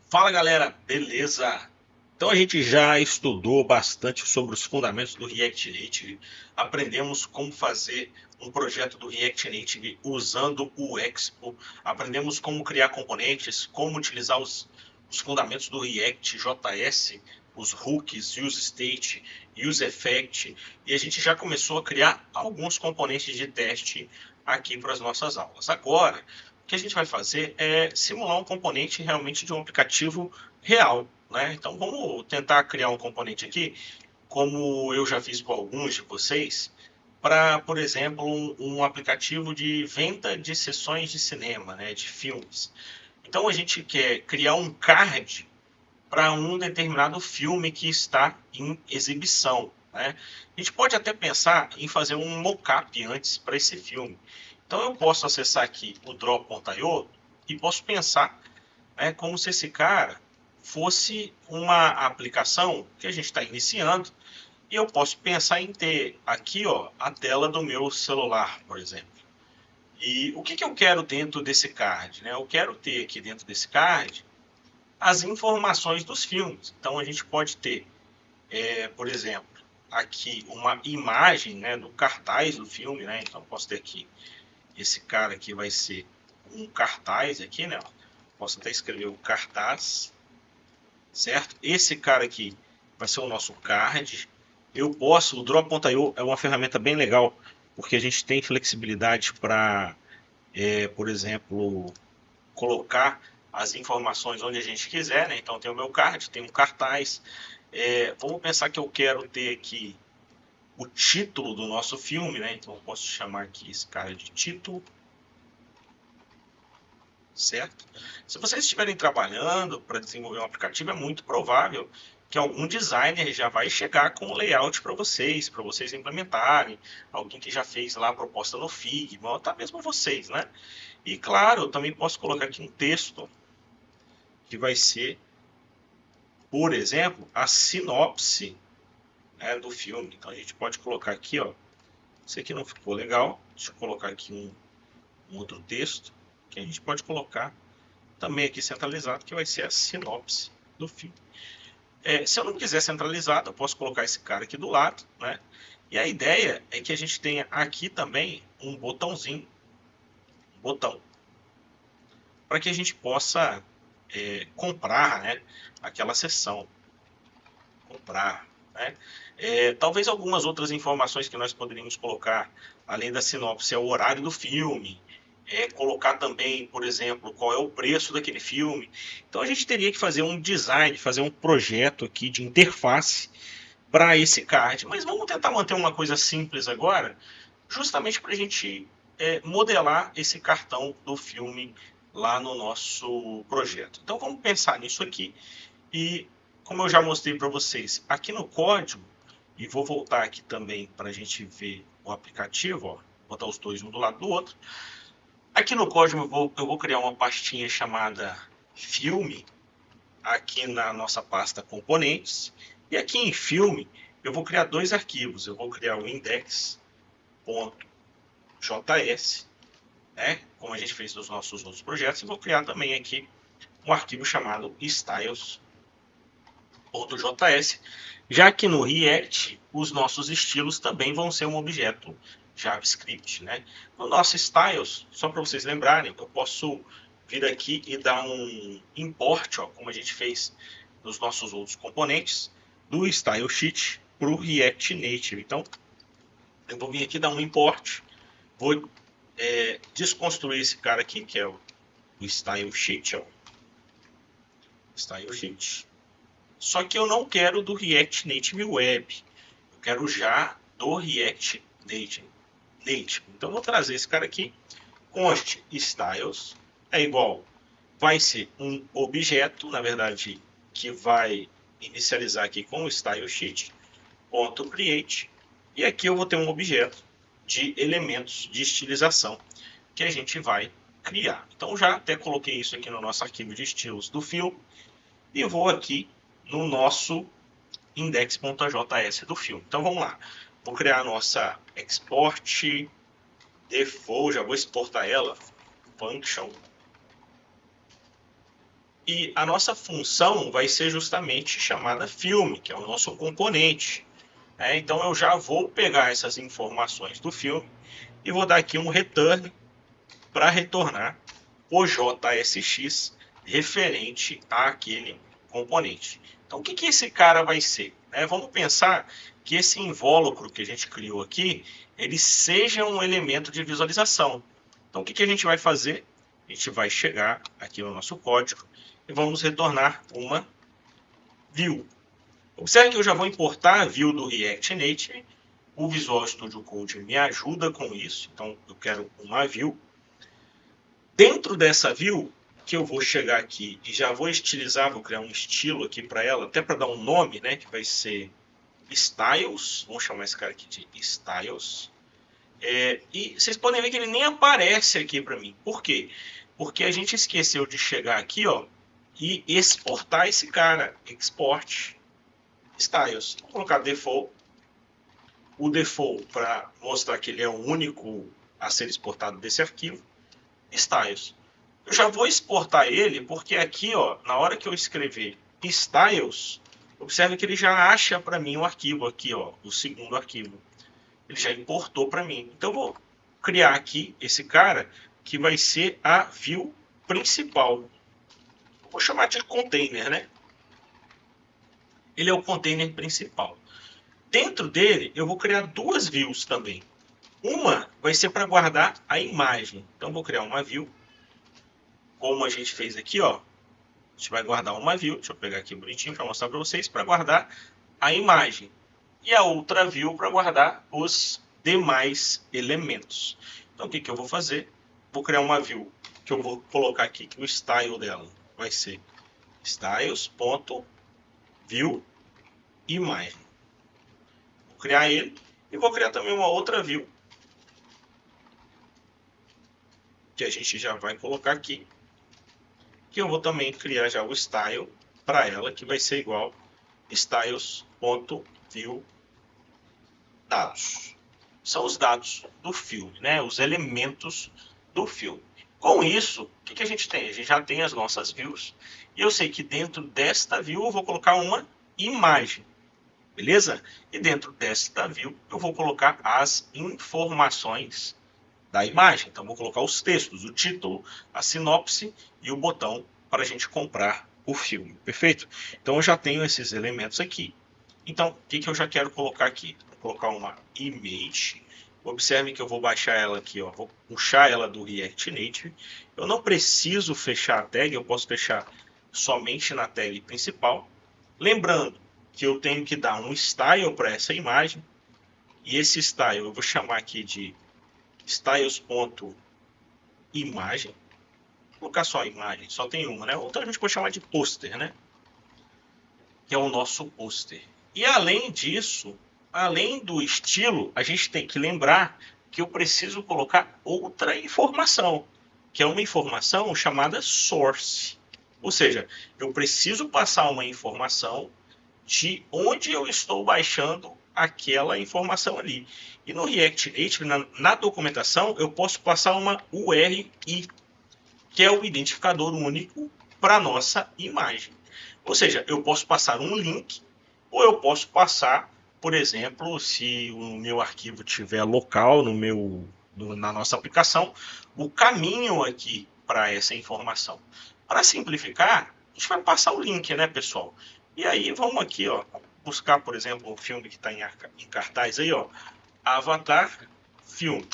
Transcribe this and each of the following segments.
Fala galera, beleza? Então a gente já estudou bastante sobre os fundamentos do React Native, aprendemos como fazer um projeto do React Native usando o Expo, aprendemos como criar componentes, como utilizar os fundamentos do React JS, os hooks, use state, use effect, e a gente já começou a criar alguns componentes de teste aqui para as nossas aulas. Agora, o que a gente vai fazer é simular um componente realmente de um aplicativo real, né? Então vamos tentar criar um componente aqui, como eu já fiz com alguns de vocês, para, por exemplo, um aplicativo de venda de sessões de cinema, né, de filmes. Então a gente quer criar um card para um determinado filme que está em exibição, né? A gente pode até pensar em fazer um mockup antes para esse filme. Então eu posso acessar aqui o drop.io e posso pensar, né, como se esse cara fosse uma aplicação que a gente está iniciando e eu posso pensar em ter aqui, ó, a tela do meu celular, por exemplo. E o que, que eu quero dentro desse card, né? Eu quero ter aqui dentro desse card as informações dos filmes. Então a gente pode ter, por exemplo, aqui uma imagem, né, do cartaz do filme, né? Então posso ter aqui esse cara aqui vai ser um cartaz aqui, né? Posso até escrever o cartaz, certo? Esse cara aqui vai ser o nosso card. Eu posso, o Drop.io é uma ferramenta bem legal, porque a gente tem flexibilidade para, por exemplo, colocar as informações onde a gente quiser, né? Então tem o meu card, tem um cartaz. Vamos pensar que eu quero ter aqui o título do nosso filme, né? Então eu posso chamar aqui esse cara de título, certo? Se vocês estiverem trabalhando para desenvolver um aplicativo, é muito provável que algum designer já vai chegar com o layout para vocês implementarem. Alguém que já fez lá a proposta no Figma, ou até mesmo vocês, né? E claro, eu também posso colocar aqui um texto que vai ser, por exemplo, a sinopse, né, do filme. Então a gente pode colocar aqui, ó. Isso aqui não ficou legal. Deixa eu colocar aqui um outro texto que a gente pode colocar também aqui centralizado, que vai ser a sinopse do filme. Se eu não quiser centralizado, eu posso colocar esse cara aqui do lado, né? E a ideia é que a gente tenha aqui também um botãozinho, um botão, para que a gente possa comprar, né, aquela sessão, comprar, né? Talvez algumas outras informações que nós poderíamos colocar, além da sinopse, é o horário do filme, colocar também, por exemplo, qual é o preço daquele filme. Então a gente teria que fazer um design, fazer um projeto aqui de interface para esse card. Mas vamos tentar manter uma coisa simples agora, justamente para a gente modelar esse cartão do filme lá no nosso projeto. Então vamos pensar nisso aqui e, como eu já mostrei para vocês, aqui no código, e vou voltar aqui também para a gente ver o aplicativo, ó, botar os dois um do lado do outro. Aqui no código eu vou criar uma pastinha chamada filme, aqui na nossa pasta componentes, e aqui em filme eu vou criar dois arquivos. Eu vou criar o index.js, né, como a gente fez nos nossos outros projetos, e vou criar também aqui um arquivo chamado styles.js, já que no React os nossos estilos também vão ser um objeto JavaScript, né? No nosso styles, só para vocês lembrarem, eu posso vir aqui e dar um import, ó, como a gente fez nos nossos outros componentes, do style sheet para o React Native. Então, eu vou vir aqui dar um import, vou desconstruir esse cara aqui, que é o style sheet, ó, style sheet. Só que eu não quero do React Native Web. Eu quero já do React Native. Então, eu vou trazer esse cara aqui. Const styles é igual. Vai ser um objeto, na verdade, que vai inicializar aqui com o style sheet.create. E aqui eu vou ter um objeto de elementos de estilização que a gente vai criar. Então, já até coloquei isso aqui no nosso arquivo de estilos do filme. E vou aqui no nosso index.js do filme. Então vamos lá. Vou criar a nossa export default, já vou exportar ela, function. E a nossa função vai ser justamente chamada filme, que é o nosso componente. Então eu já vou pegar essas informações do filme e vou dar aqui um return para retornar o JSX referente àquele componente. Então o que esse cara vai ser? Vamos pensar que esse invólucro que a gente criou aqui, ele seja um elemento de visualização. Então o que a gente vai fazer? A gente vai chegar aqui no nosso código e vamos retornar uma view. Observe que eu já vou importar a view do React Native. O Visual Studio Code me ajuda com isso. Então eu quero uma view. Dentro dessa view, que eu vou chegar aqui e já vou estilizar, vou criar um estilo aqui para ela, até para dar um nome, que vai ser Styles. Vamos chamar esse cara aqui de Styles. E vocês podem ver que ele nem aparece aqui para mim. Por quê? Porque a gente esqueceu de chegar aqui, e exportar esse cara. Export Styles. Vou colocar default. O default para mostrar que ele é o único a ser exportado desse arquivo. Styles. Eu já vou exportar ele porque aqui, na hora que eu escrever Styles, observe que ele já acha para mim o arquivo aqui, o segundo arquivo. Ele já importou para mim. Então eu vou criar aqui esse cara que vai ser a view principal. Vou chamar de container, Ele é o container principal. Dentro dele eu vou criar duas views também. Uma vai ser para guardar a imagem. Então vou criar uma view, como a gente fez aqui, A gente vai guardar uma view. Deixa eu pegar aqui bonitinho para mostrar para vocês, para guardar a imagem. E a outra view para guardar os demais elementos. Então o que eu vou fazer? Vou criar uma view que eu vou colocar aqui, que o style dela vai ser styles.view imagem. Vou criar ele e vou criar também uma outra view que a gente já vai colocar aqui, que eu vou também criar já o style para ela, que vai ser igual styles.view dados. São os dados do filme, os elementos do filme. Com isso, o que a gente tem? A gente já tem as nossas views. E eu sei que dentro desta view eu vou colocar uma imagem. Beleza? E dentro desta view eu vou colocar as informações da imagem. Então vou colocar os textos, o título, a sinopse e o botão para a gente comprar o filme. Perfeito? Então eu já tenho esses elementos aqui. Então o que eu já quero colocar aqui? Vou colocar uma image. Observe que eu vou baixar ela aqui, vou puxar ela do React Native. Eu não preciso fechar a tag, eu posso fechar somente na tag principal. Lembrando que eu tenho que dar um style para essa imagem. E esse style eu vou chamar aqui de styles.imagem. Vou colocar só a imagem, só tem uma, Outra a gente pode chamar de pôster, Que é o nosso pôster. E além disso, além do estilo, a gente tem que lembrar que eu preciso colocar outra informação, que é uma informação chamada source. Ou seja, eu preciso passar uma informação de onde eu estou baixando aquela informação ali. E no React Native, na documentação, eu posso passar uma URI, que é o identificador único para a nossa imagem. Ou seja, eu posso passar um link, ou eu posso passar, por exemplo, se o meu arquivo tiver local na nossa aplicação, o caminho aqui para essa informação. Para simplificar, a gente vai passar o link, pessoal? E aí vamos aqui, buscar, por exemplo, um filme que está em cartaz aí, Avatar filme.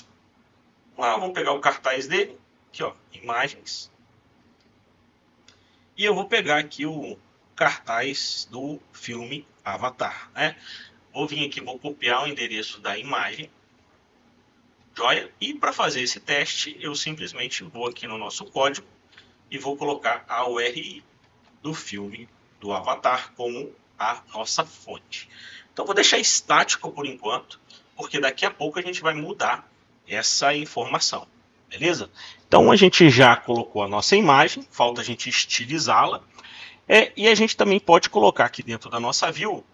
Vamos pegar o cartaz dele, aqui, imagens. E eu vou pegar aqui o cartaz do filme Avatar, Vou vir aqui, vou copiar o endereço da imagem. Joia? E para fazer esse teste, eu simplesmente vou aqui no nosso código e vou colocar a URI do filme do Avatar como a nossa fonte. Então vou deixar estático por enquanto, porque daqui a pouco a gente vai mudar essa informação. Beleza? Então a gente já colocou a nossa imagem, falta a gente estilizá-la. E a gente também pode colocar aqui dentro da nossa view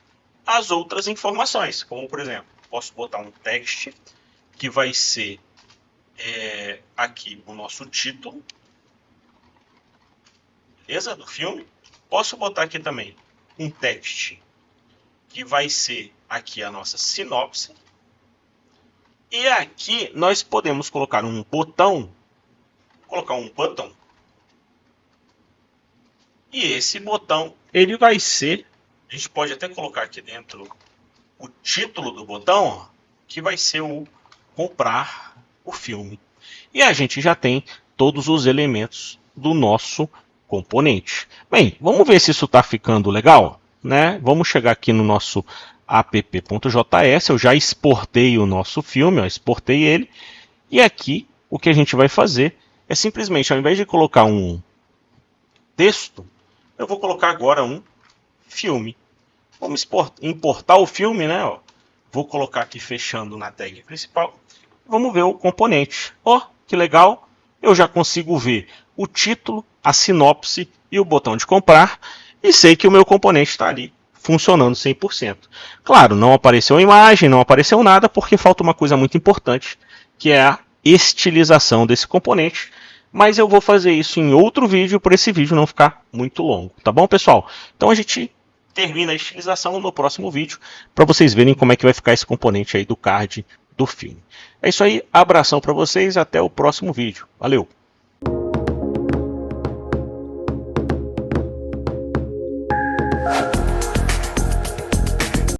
as outras informações, como por exemplo, posso botar um text que vai ser aqui o nosso título. beleza? Do filme. Posso botar aqui também um text, que vai ser aqui a nossa sinopse. E aqui nós podemos colocar um botão, e esse botão, ele vai ser, a gente pode até colocar aqui dentro o título do botão, ó, que vai ser o comprar o filme. E a gente já tem todos os elementos do nosso componente. Bem, vamos ver se isso está ficando legal, né? Vamos chegar aqui no nosso app.js, eu já exportei o nosso filme, ó, exportei ele. E aqui o que a gente vai fazer é simplesmente, ao invés de colocar um texto, eu vou colocar agora um filme. Vamos importar o filme, né? Ó. Vou colocar aqui fechando na tag principal. Vamos ver o componente. Ó, que legal! Eu já consigo ver o título, a sinopse e o botão de comprar. E sei que o meu componente está ali funcionando 100%. Claro, não apareceu a imagem, não apareceu nada, porque falta uma coisa muito importante, que é a estilização desse componente. Mas eu vou fazer isso em outro vídeo, para esse vídeo não ficar muito longo. Tá bom, pessoal? Então a gente termina a estilização no próximo vídeo, para vocês verem como é que vai ficar esse componente aí do card do filme. É isso aí, abração para vocês, até o próximo vídeo. Valeu!